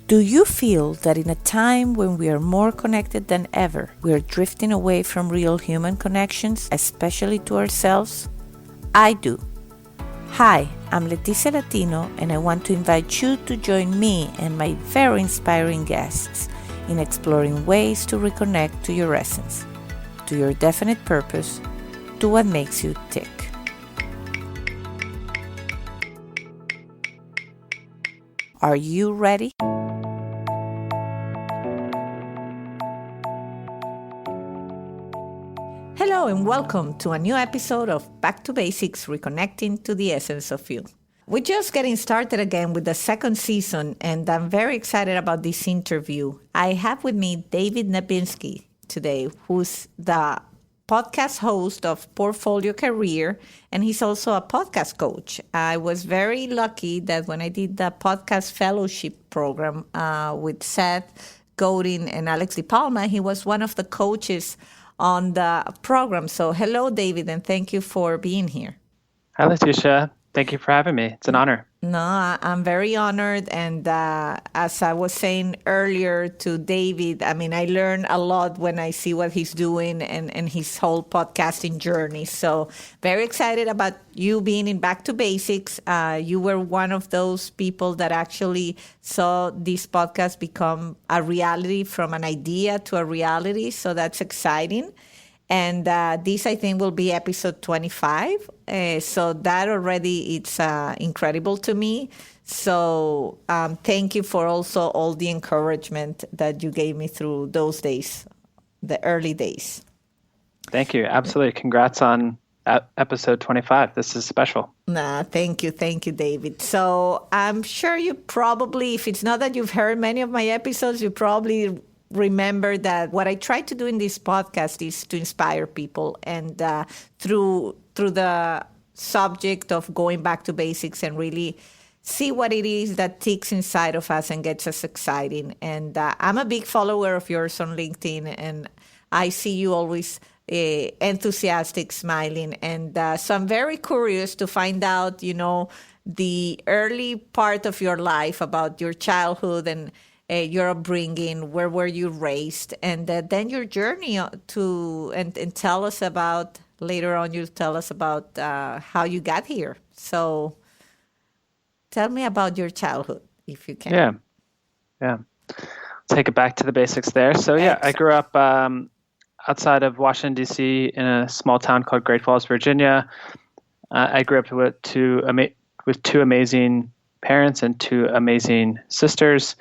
Do you feel that in a time when we are more connected than ever, we are drifting away from real human connections, especially to ourselves? I do. Hi, I'm Leticia Latino, and I want to invite you to join me and my very inspiring guests in exploring ways to reconnect to your essence, to your definite purpose, to what makes you tick. Are you ready? Hello and welcome to a new episode of Back to Basics, Reconnecting to the Essence of You. We're just getting started again with the second season, and I'm very excited about this interview. I have with me David.Nebinski today, who's the podcast host of Portfolio Career, and he's also a podcast coach. I was very lucky that when I did the podcast fellowship program with Seth Godin and Alex DePalma, he was one of the coaches on the program. So hello, David, and thank you for being here. Hi, Leticia. Thank you for having me. It's an honor. No, I'm very honored. And as I was saying earlier to David, I mean, I learn a lot when I see what he's doing and his whole podcasting journey. So very excited about you being in Back to Basics. You were one of those people that actually saw this podcast become a reality, from an idea to a reality. So that's exciting. And this, I think, will be episode 25. So that already, it's incredible to me. So thank you for also all the encouragement that you gave me through those days, the early days. Thank you. Absolutely. Congrats on episode 25. This is special. Thank you, David. So I'm sure you probably, if it's not that you've heard many of my episodes, you probably remember that what I try to do in this podcast is to inspire people, and through the subject of going back to basics and really see what it is that ticks inside of us and gets us exciting. And I'm a big follower of yours on LinkedIn, and I see you always enthusiastic, smiling. And so I'm very curious to find out, the early part of your life, about your childhood and your upbringing, where were you raised, and then your journey to, and tell us about, later on you'll tell us about how you got here. So tell me about your childhood, if you can. Yeah. Take it back to the basics there. So I grew up outside of Washington, D.C. in a small town called Great Falls, Virginia. I grew up with two amazing parents and two amazing sisters.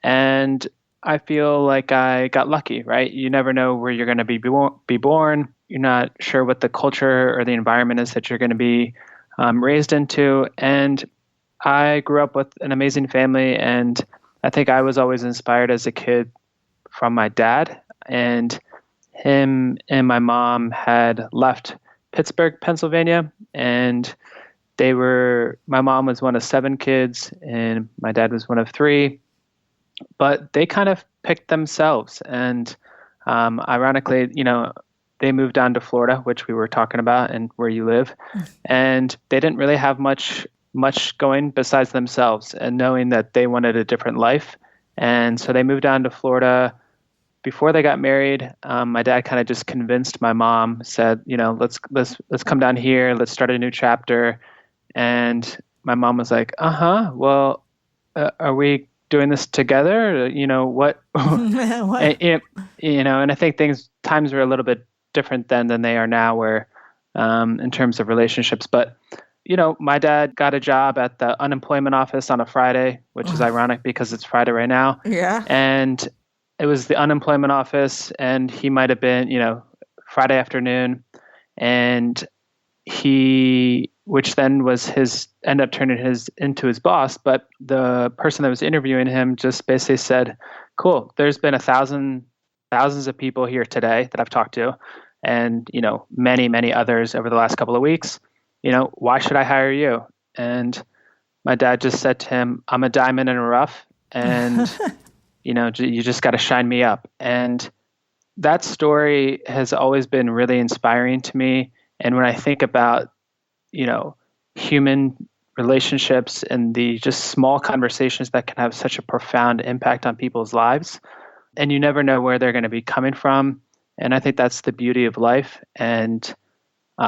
And I feel like I got lucky, right? You never know where you're going to be born. You're not sure what the culture or the environment is that you're going to be raised into. And I grew up with an amazing family, and I think I was always inspired as a kid from my dad. And him and my mom had left Pittsburgh, Pennsylvania, and my mom was one of 7 kids, and my dad was one of 3. But they kind of picked themselves, and ironically, they moved down to Florida, which we were talking about, and where you live, and they didn't really have much going besides themselves, and knowing that they wanted a different life, and so they moved down to Florida. Before they got married, my dad kind of just convinced my mom, said, let's come down here, let's start a new chapter, and my mom was like, well, are we doing this together? What? And I think times were a little bit different then than they are now, where in terms of relationships. But my dad got a job at the unemployment office on a Friday, which is ironic because it's Friday right now. Yeah. And it was the unemployment office, and he might have been, Friday afternoon, and which then was ended up turning into his boss. But the person that was interviewing him just basically said, cool, there's been thousands of people here today that I've talked to, and, many, many others over the last couple of weeks. Why should I hire you? And my dad just said to him, I'm a diamond in a rough, and, you just got to shine me up. And that story has always been really inspiring to me. And when I think about, human relationships and the just small conversations that can have such a profound impact on people's lives. And you never know where they're going to be coming from. And I think that's the beauty of life. And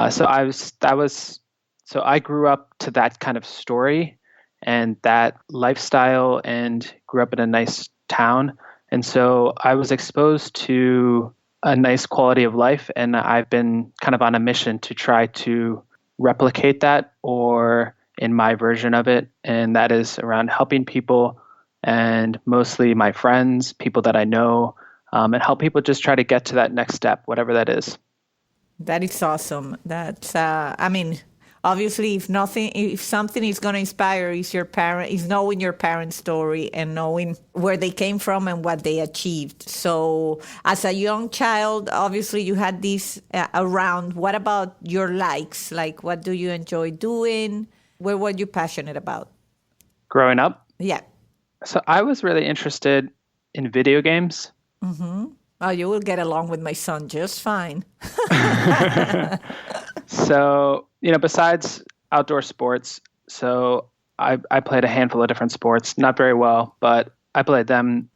so I grew up to that kind of story and that lifestyle and grew up in a nice town. And so I was exposed to a nice quality of life. And I've been kind of on a mission to try to replicate that, or in my version of it. And that is around helping people, and mostly my friends, people that I know, and help people just try to get to that next step, whatever that is. That is awesome. That's, obviously, if something is going to inspire, is knowing your parents' story and knowing where they came from and what they achieved. So, as a young child, obviously you had this around. What about your likes? Like, what do you enjoy doing? Where were you passionate about? Growing up? Yeah. So I was really interested in video games. Mm-hmm. Oh, you will get along with my son just fine. So, besides outdoor sports, so I played a handful of different sports, not very well, but I played them.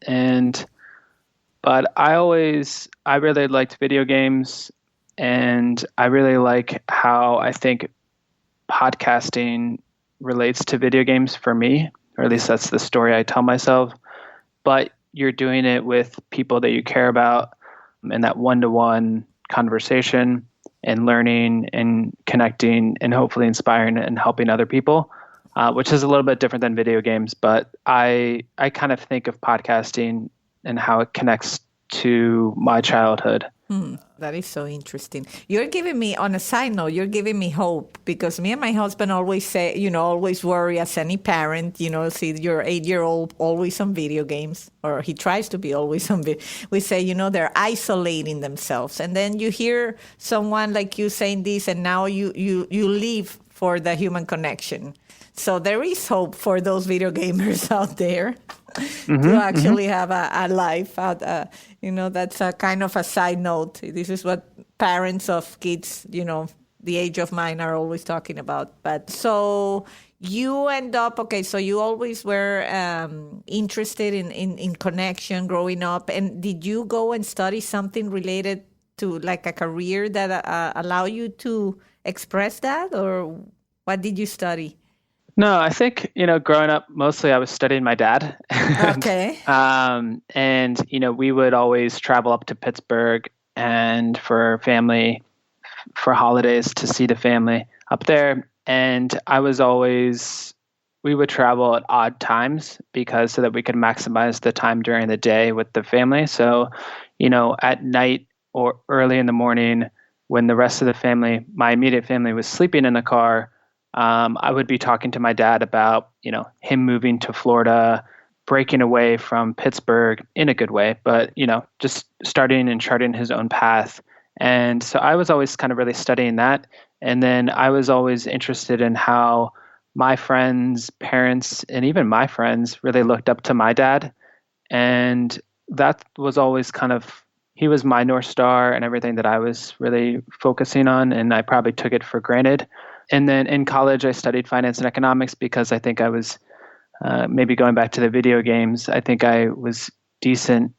But I really liked video games, and I really like how I think podcasting relates to video games for me, or at least that's the story I tell myself. But you're doing it with people that you care about, and that one-to-one conversation and learning and connecting and hopefully inspiring and helping other people, which is a little bit different than video games. But I kind of think of podcasting and how it connects to my childhood. That is so interesting. You're giving me, on a side note, you're giving me hope, because me and my husband always say, always worry as any parent, see your 8-year-old always on video games, or he tries to be always on video. We say, they're isolating themselves. And then you hear someone like you saying this, and now you live for the human connection. So there is hope for those video gamers out there to actually have a life. That's a kind of a side note. This is what parents of kids, the age of mine, are always talking about. But so you end up, so you always were interested in connection growing up. And did you go and study something related to like a career that allow you to express that? Or what did you study? No, I think, growing up, mostly I was studying my dad. Okay. And, we would always travel up to Pittsburgh and for holidays to see the family up there. And we would travel at odd times so that we could maximize the time during the day with the family. So, at night or early in the morning, when the rest of the family, my immediate family, was sleeping in the car, I would be talking to my dad about, him moving to Florida, breaking away from Pittsburgh in a good way, but, just starting and charting his own path. And so I was always kind of really studying that. And then I was always interested in how my friends' parents and even my friends really looked up to my dad. And that was always he was my North Star and everything that I was really focusing on. And I probably took it for granted. And then in college, I studied finance and economics because I think I was, maybe going back to the video games, I think I was decent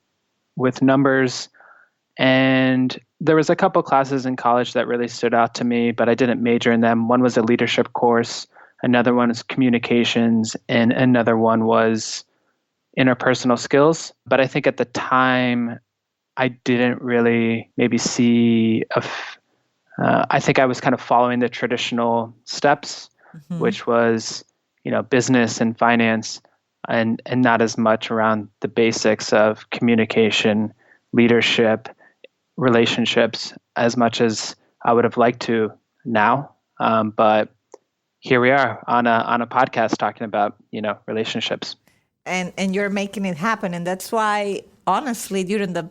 with numbers. And there was a couple classes in college that really stood out to me, but I didn't major in them. One was a leadership course, another one was communications, and another one was interpersonal skills. But I think at the time, I didn't really maybe see I think I was kind of following the traditional steps, which was, business and finance, and not as much around the basics of communication, leadership, relationships, as much as I would have liked to now. But here we are on a podcast talking about, relationships. And you're making it happen. And that's why, honestly, during the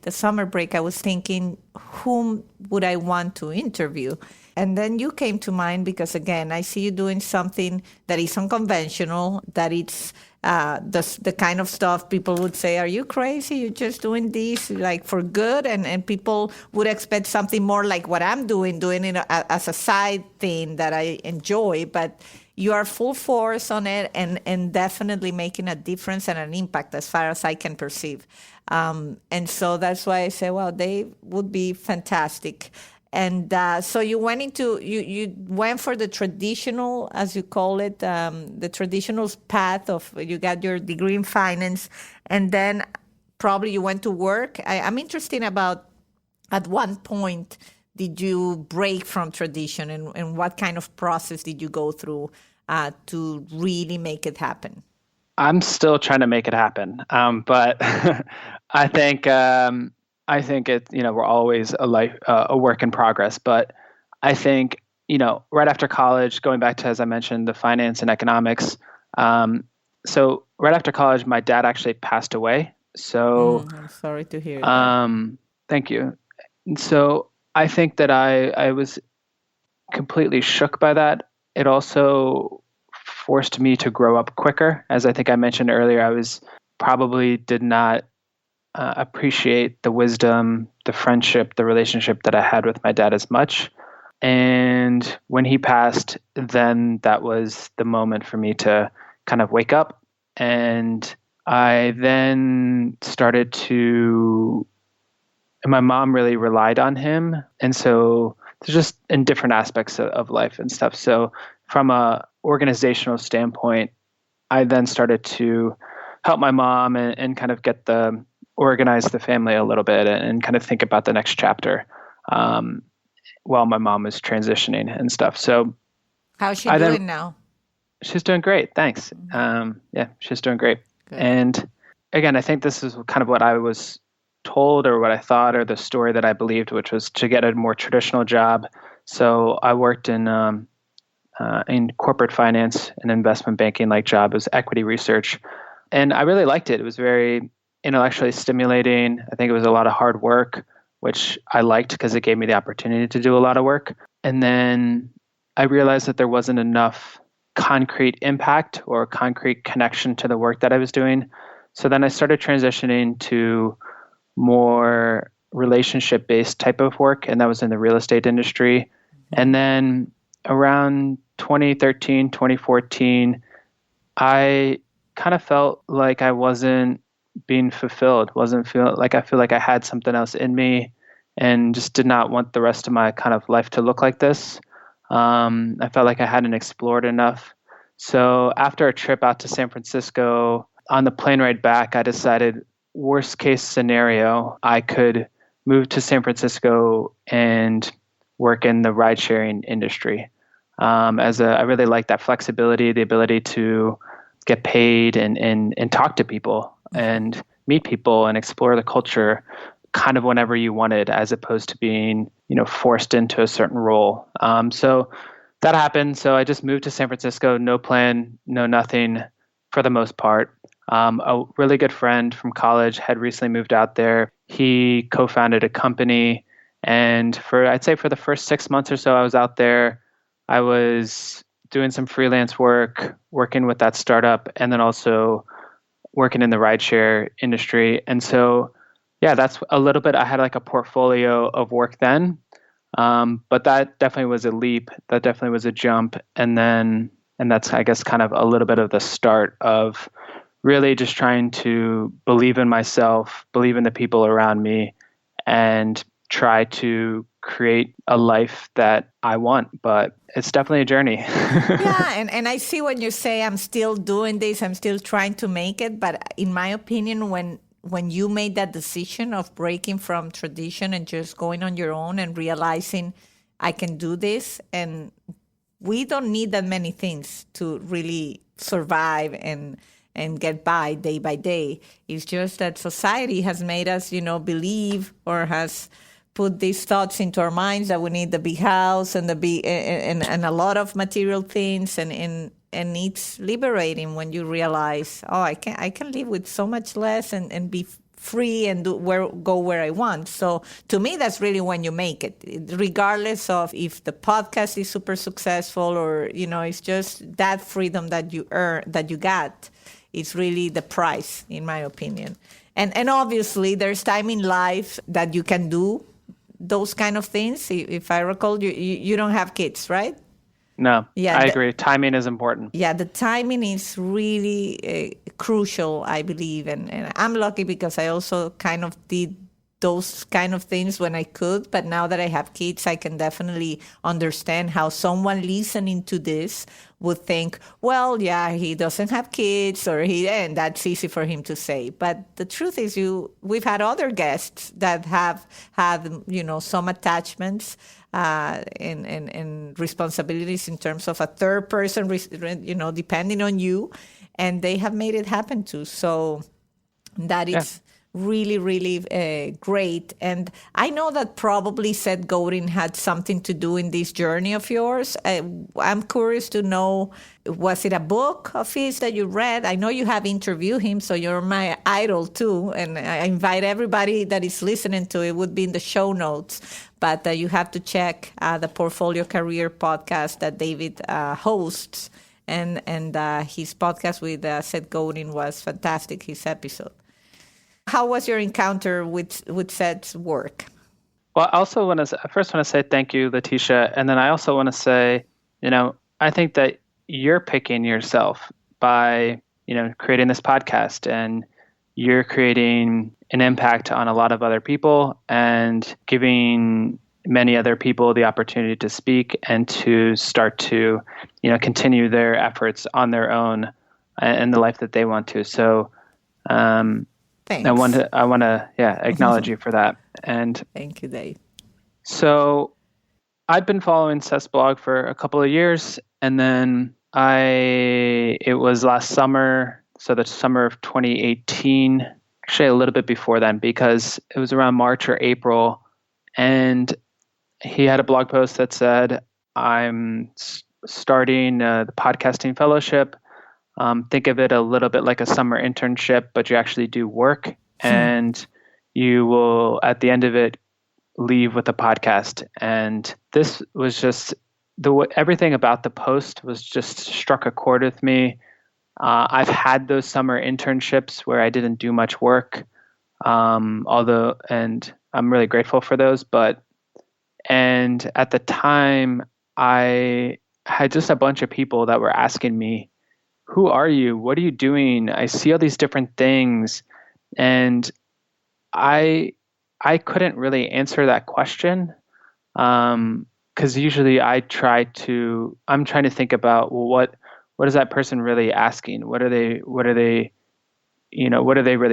summer break, I was thinking, whom would I want to interview? And then you came to mind because, again, I see you doing something that is unconventional, that it's the kind of stuff people would say, are you crazy? You're just doing this like for good? And people would expect something more like what I'm doing it as a side thing that I enjoy. But you are full force on it and definitely making a difference and an impact as far as I can perceive. And so that's why I say, well, they would be fantastic. And so you you went for the traditional, as you call it, the traditional path of you got your degree in finance, and then probably you went to work. I'm interested about at one point did you break from tradition, and what kind of process did you go through to really make it happen? I'm still trying to make it happen, but I think it. We're always a work in progress. But I think right after college, going back to, as I mentioned, the finance and economics. So right after college, my dad actually passed away. So I'm sorry to hear that. thank you. And so I think that I was completely shook by that. It also forced me to grow up quicker. As I think I mentioned earlier, I was probably did not appreciate the wisdom, the friendship, the relationship that I had with my dad as much. And when he passed, then that was the moment for me to kind of wake up. And I then started to, and my mom really relied on him. And so there's just in different aspects of life and stuff. So from a organizational standpoint, I then started to help my mom and kind of organize the family a little bit and kind of think about the next chapter while my mom was transitioning and stuff. So how's she doing now? She's doing great. Thanks. Yeah, she's doing great. Good. And again, I think this is kind of what I was told or what I thought or the story that I believed, which was to get a more traditional job. So I worked in corporate finance and investment banking like job. It was equity research. And I really liked it. It was very intellectually stimulating. I think it was a lot of hard work, which I liked because it gave me the opportunity to do a lot of work. And then I realized that there wasn't enough concrete impact or concrete connection to the work that I was doing. So then I started transitioning to more relationship-based type of work, and that was in the real estate industry. And then around 2013, 2014, I kind of felt like I wasn't being fulfilled, I feel like I had something else in me and just did not want the rest of my kind of life to look like this. I felt like I hadn't explored enough. So after a trip out to San Francisco, on the plane ride back, I decided worst case scenario, I could move to San Francisco and work in the ride sharing industry. I really like that flexibility, the ability to get paid and talk to people and meet people and explore the culture kind of whenever you wanted, as opposed to being, forced into a certain role. So that happened. So I just moved to San Francisco, no plan, no nothing for the most part. A really good friend from college had recently moved out there. He co-founded a company. And I'd say for the first 6 months or so I was out there, I was doing some freelance work, working with that startup, and then also working in the rideshare industry. And so, yeah, that's a little bit, I had like a portfolio of work then. But that definitely was a leap. That definitely was a jump. And that's, I guess, kind of a little bit of the start of really just trying to believe in myself, believe in the people around me, and try to create a life that I want. But it's definitely a journey. Yeah, and I see when you say I'm still doing this, I'm still trying to make it. But in my opinion, when you made that decision of breaking from tradition and just going on your own and realizing I can do this, and we don't need that many things to really survive and get by day. It's just that society has made us, believe or has put these thoughts into our minds that we need the big house and and a lot of material things, and it's liberating when you realize, I can live with so much less and be free and go where I want. So to me, that's really when you make it, regardless of if the podcast is super successful or, it's just that freedom that you earn, that you got. It's really the price, in my opinion. And obviously, there's time in life that you can do those kind of things. If I recall, you don't have kids, right? No, Yeah, I agree. Timing is important. yeah, the timing is really crucial, I believe. And I'm lucky because I also kind of did those kind of things when I could. But now that I have kids, I can definitely understand how someone listening to this would think, well, yeah, he doesn't have kids and that's easy for him to say. But the truth is we've had other guests that have had, some attachments and responsibilities in terms of a third person, depending on you, and they have made it happen too. So that Yeah. it's really, really great. And I know that probably Seth Godin had something to do in this journey of yours. I'm curious to know, was it a book of his that you read? I know you have interviewed him, so you're my idol too. And I invite everybody that is listening to it, would be in the show notes. But you have to check the Portfolio Career podcast that David hosts. And his podcast with Seth Godin was fantastic, his episode. How was your encounter with Seth's work? Well, I also first want to say thank you, Leticia. And then I also want to say, I think that you're picking yourself by, creating this podcast, and you're creating an impact on a lot of other people and giving many other people the opportunity to speak and to start to, continue their efforts on their own and the life that they want to. So, Thanks. I want to acknowledge you for that. And thank you, Dave. So I've been following Seth's blog for a couple of years, and then it was last summer, so the summer of 2018, actually a little bit before then, because it was around March or April, and he had a blog post that said, I'm starting the podcasting fellowship. Think of it a little bit like a summer internship, but you actually do work, and you will, at the end of it, leave with a podcast. And this was just everything about the post was just struck a chord with me. I've had those summer internships where I didn't do much work, and I'm really grateful for those. And at the time, I had just a bunch of people that were asking me, who are you? What are you doing? I see all these different things. And I couldn't really answer that question. Because usually I'm trying to think about, well, what is that person really asking? What are they really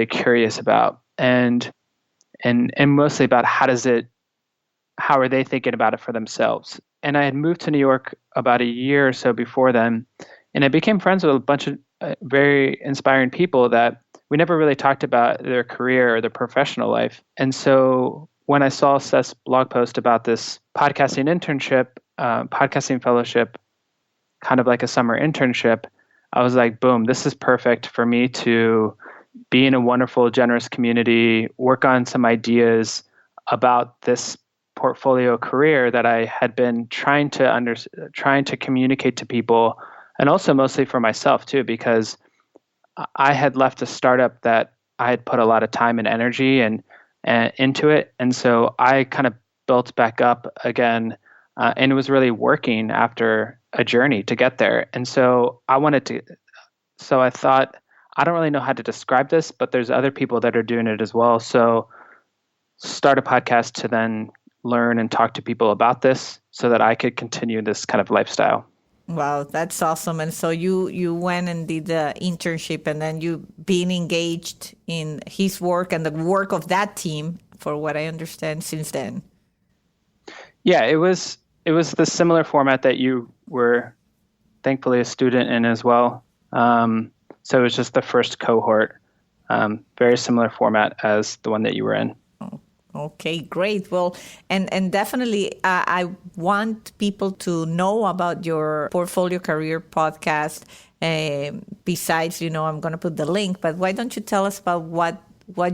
curious about? And mostly about how are they thinking about it for themselves? And I had moved to New York about a year or so before then, and I became friends with a bunch of very inspiring people that we never really talked about their career or their professional life. And so when I saw Seth's blog post about this podcasting fellowship, kind of like a summer internship, I was like, boom, this is perfect for me to be in a wonderful, generous community, work on some ideas about this portfolio career that I had been trying to communicate to people, and also mostly for myself too, because I had left a startup that I had put a lot of time and energy and into it, and so I kind of built back up again, and it was really working after a journey to get there. And so I thought, I don't really know how to describe this, but there's other people that are doing it as well. So start a podcast to then learn and talk to people about this so that I could continue this kind of lifestyle. Wow, that's awesome. And so you went and did the internship, and then you been engaged in his work and the work of that team, for what I understand, since then. Yeah, it was the similar format that you were thankfully a student in as well. So it was just the first cohort, very similar format as the one that you were in. Okay, great. Well, and definitely I want people to know about your Portfolio Career podcast. Besides, I'm going to put the link, but why don't you tell us about what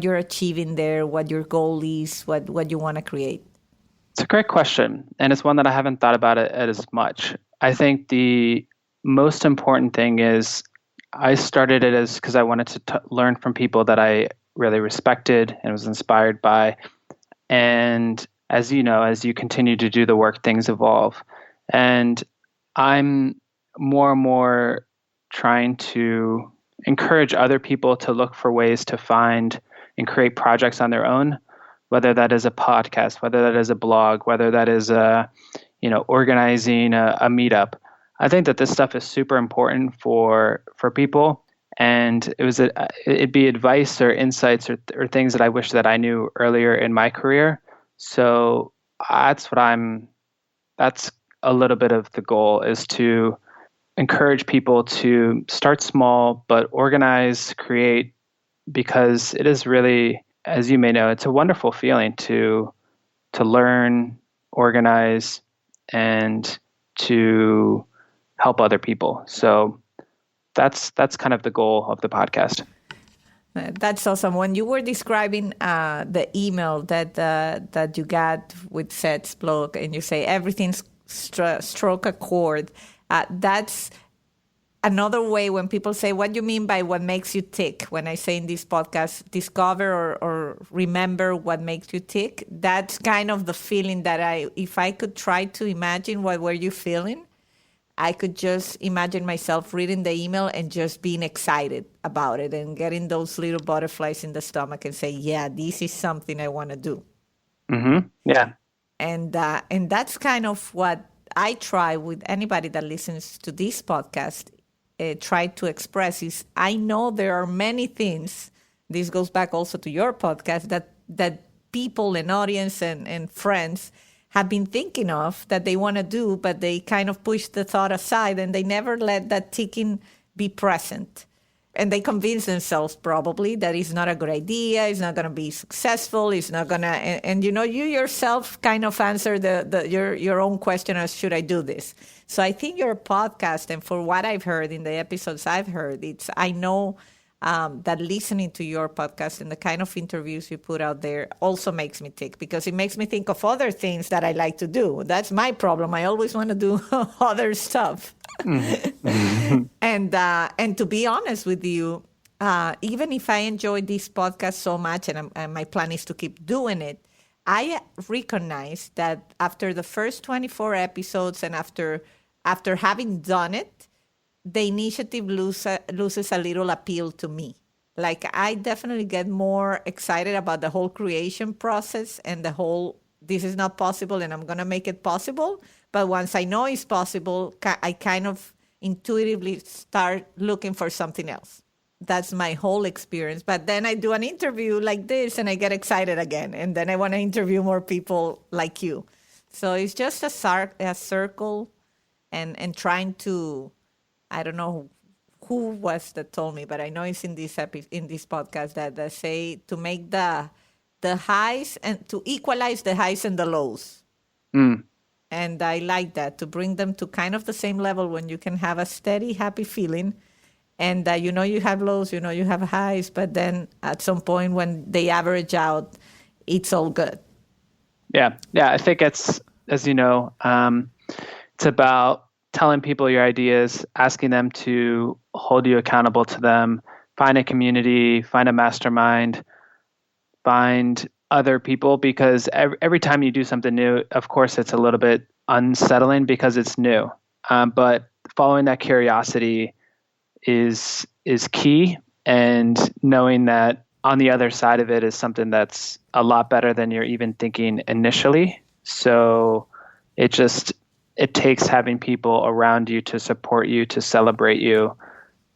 you're achieving there, what your goal is, what you want to create? It's a great question, and it's one that I haven't thought about it as much. I think the most important thing is I started it as because I wanted to learn from people that I really respected and was inspired by. And as you know, as you continue to do the work, things evolve. And I'm more and more trying to encourage other people to look for ways to find and create projects on their own, whether that is a podcast, whether that is a blog, whether that is organizing a meetup. I think that this stuff is super important for people, and it'd be advice or insights or things that I wish that I knew earlier in my career. So that's that's a little bit of the goal, is to encourage people to start small but organize, create, because it is really, as you may know, it's a wonderful feeling to learn, organize, and to help other people. So that's kind of the goal of the podcast. That's awesome. When you were describing the email that you got with Seth's blog, and you say everything's stroke a chord, that's another way when people say, what do you mean by what makes you tick? When I say in this podcast, discover or remember what makes you tick, that's kind of the feeling that if I could try to imagine what were you feeling, I could just imagine myself reading the email and just being excited about it and getting those little butterflies in the stomach and say, yeah, this is something I want to do. Mm-hmm. Yeah. And that's kind of what I try with anybody that listens to this podcast, try to express is, I know there are many things, this goes back also to your podcast, that people and audience and friends have been thinking of that they want to do, but they kind of push the thought aside and they never let that ticking be present. And they convince themselves probably that it's not a good idea, it's not going to be successful, it's not going to, and you yourself kind of answer your own question as, should I do this? So I think your podcast, and for what I've heard in the episodes I've heard, I know that listening to your podcast and the kind of interviews you put out there also makes me tick, because it makes me think of other things that I like to do. That's my problem. I always want to do other stuff. And to be honest with you, even if I enjoy this podcast so much and my plan is to keep doing it, I recognize that after the first 24 episodes and after having done it, the initiative loses a little appeal to me. Like, I definitely get more excited about the whole creation process and the whole, this is not possible and I'm going to make it possible. But once I know it's possible, I kind of intuitively start looking for something else. That's my whole experience. But then I do an interview like this and I get excited again. And then I want to interview more people like you. So it's just a circle and trying to, I don't know who was that told me, but I know it's in this podcast that say to make the highs and to equalize the highs and the lows. Mm. And I like that, to bring them to kind of the same level when you can have a steady, happy feeling. And you have lows, you have highs, but then at some point when they average out, it's all good. Yeah. I think it's, as you know, it's about telling people your ideas, asking them to hold you accountable to them, find a community, find a mastermind, find other people, because every time you do something new, of course, it's a little bit unsettling because it's new. But following that curiosity is key, and knowing that on the other side of it is something that's a lot better than you're even thinking initially. So it takes having people around you to support you, to celebrate you,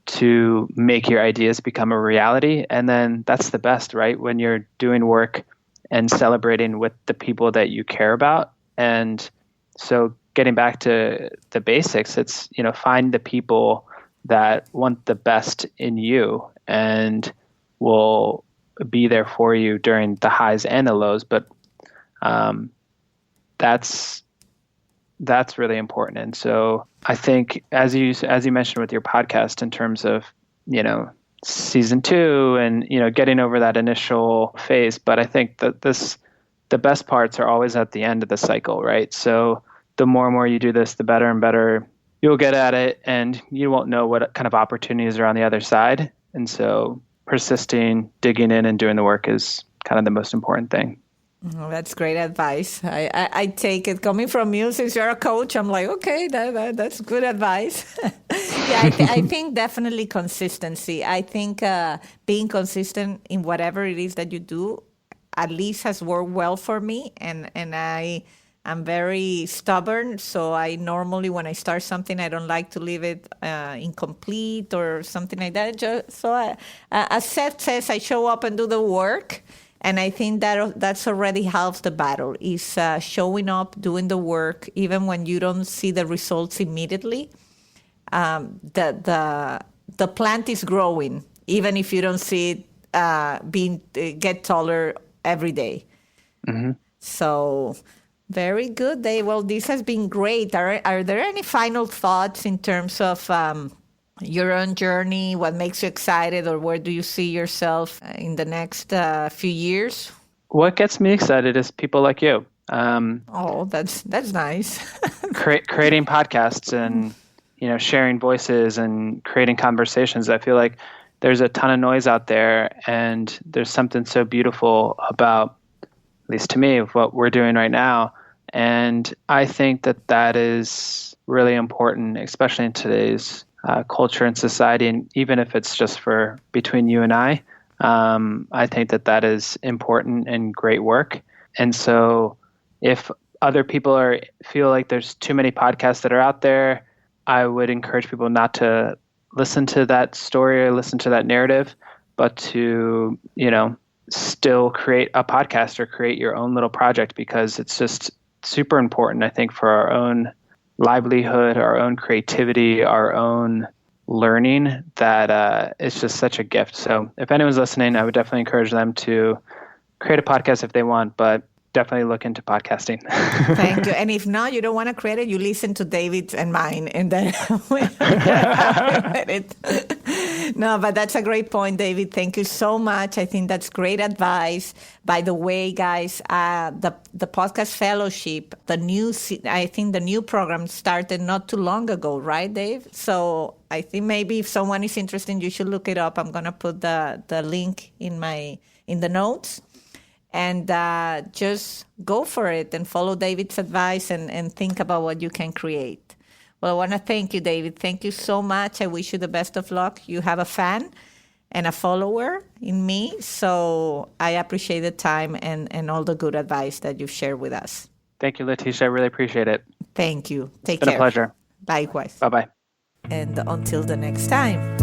to make your ideas become a reality. And then that's the best, right? When you're doing work and celebrating with the people that you care about. And so getting back to the basics, it's, find the people that want the best in you and will be there for you during the highs and the lows. But that's really important. And so I think, as you mentioned with your podcast, in terms of, season 2 and, getting over that initial phase, but I think that the best parts are always at the end of the cycle, right? So the more and more you do this, the better and better you'll get at it, and you won't know what kind of opportunities are on the other side. And so persisting, digging in, and doing the work is kind of the most important thing. Oh, that's great advice. I take it coming from you. Since you're a coach, I'm like, okay, that's good advice. Yeah, I think definitely consistency. I think being consistent in whatever it is that you do at least has worked well for me. And I'm very stubborn. So I normally, when I start something, I don't like to leave it incomplete or something like that. As Seth says, I show up and do the work. And I think that's already half the battle, is showing up, doing the work, even when you don't see the results immediately. The plant is growing, even if you don't see it get taller every day. Mm-hmm. So very good, Dave. Well, this has been great. Are there any final thoughts in terms of your own journey? What makes you excited, or where do you see yourself in the next few years? What gets me excited is people like you. Oh, that's nice. Creating podcasts and sharing voices and creating conversations. I feel like there's a ton of noise out there, and there's something so beautiful about, at least to me, of what we're doing right now. And I think that is really important, especially in today's culture and society. And even if it's just for between you and I think that is important and great work. And so if other people feel like there's too many podcasts that are out there, I would encourage people not to listen to that story or listen to that narrative, but to, still create a podcast or create your own little project, because it's just super important, I think, for our own livelihood, our own creativity, our own learning, that it's just such a gift. So if anyone's listening, I would definitely encourage them to create a podcast if they want, but definitely look into podcasting. Thank you. And if not, you don't want to create it, you listen to David's and mine, and then we're happy with it. No, but that's a great point, David. Thank you so much. I think that's great advice. By the way, guys, the podcast fellowship, I think the new program started not too long ago, right, Dave? So I think maybe if someone is interested, you should look it up. I'm gonna put the link in the notes. And just go for it and follow David's advice and think about what you can create. Well, I want to thank you, David. Thank you so much. I wish you the best of luck. You have a fan and a follower in me, so I appreciate the time and all the good advice that you've shared with us. Thank you, Leticia. I really appreciate it. Thank you. Take care. It's been a pleasure. Likewise. Bye-bye. And until the next time.